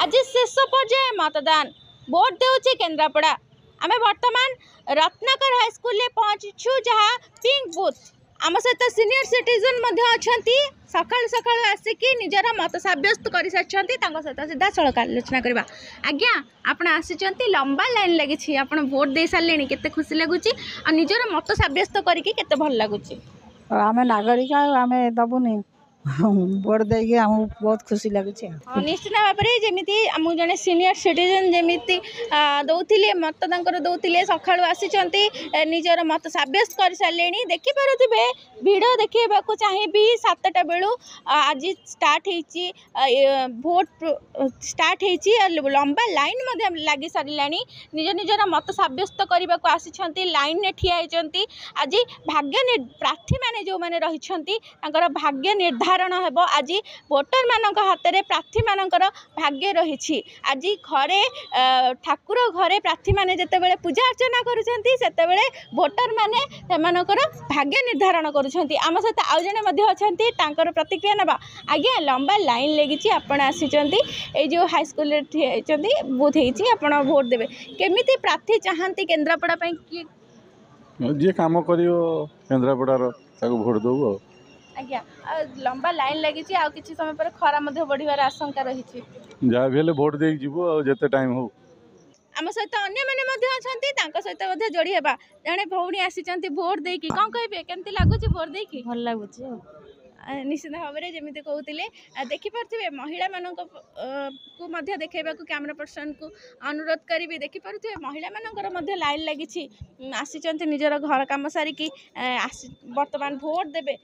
आज शेष पर्याय मतदान भोट देउछि केन्द्रापड़ा। आमे वर्तमान रत्नाकर हाईस्कूल पहुँचु जहाँ पिंक बूथ आम सहित सीनियर सिटीजन अच्छा सकाल सकाल आसिक निजर मत सब्यस्त कर सहित सीधा सड़क आलोचना करवा। आज्ञा आपण आसी लंबा लाइन लगी आप भोट दे सारे केते खुशी लगुच निजर मत सब्यस्त करके भल लगुच। आम नागरिक आम दबुनि भोट दे बहुत खुशी लगुच। निश्चित भाव में जमी जड़े सीनियर सिटीजन जमी दौले मत दौले सका आसी निजर मत सब्यस्त कर सारे देखिपे भिड़ देखा चाहिए 7टा बेलू आज स्टार्ट भोट स्टार्ट लंबा लाइन लगी सारा निज निजर मत सब्यस्त करने को आसी लाइन ठिया होती। आज भाग्य प्रार्थी मैंने जो मैंने रही भाग्य निर्धारण हेब आज भोटर मान हाथ में प्रार्थी मानकर भाग्य रही। आज घरे ठाकुर घरे प्रार्थी मैंने जिते पूजा अर्चना करुँचे भोटर मैंने भाग्य निर्धारण करुँच। आम सहित आउ जड़े अच्छा प्रतिक्रिया ना। आज्ञा लंबा लाइन लगी आप जो हाईस्कूल बूथ होती भोट देवे केमी प्रार्थी चाहती केन्द्रापड़ा किए जी कम कर केन्द्रापड़ार भोट दबू। आज्ञा लंबा लाइन लगी किसी समय पर खरा बढ़िया आशंका रही जहाँ भी भोट दे जिते टाइम हो। आम सहित अन्य सहित जोड़ी हेबा जड़े भौणी आसी भोट देकी कौन कहे केमती लगुच भोट देकी भल लगुच। निश्चित भाव में जमी कहते देखिपे महिला मान को देखा कैमरा पर्सन को अनुरोध करी देखिपे महिला मानकर लाइन लगी आसी निजर घर कम सारिकी वर्तमान भोट देवे।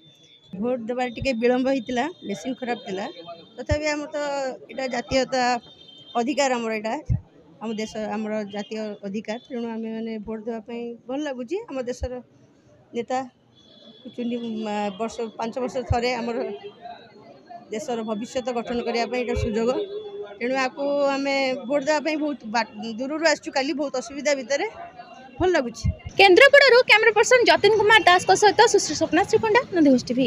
भोट देवार टिके विलम्ब होता मेसीन खराब थिला तथापि आम तो यहाँ जातीयता अधिकार आमर यहाँ आम देश आमर जातीय अधिकार तेणु आम मैंने भोट देवाई भल लगुच। आम देशर नेता चुनी वर्ष 5 वर्ष थे आमर देशर भविष्य गठन करने सुजोग तेणु आपको आम भोट देवाई बहुत दूर आसचु काली बहुत असुविधा भितर भल लगुच। केन्द्रापड़ा कैमरा पर्सन जतिन कुमार दास सहित सुश्री स्वप्ना श्रीखंडा नंदी टीवी।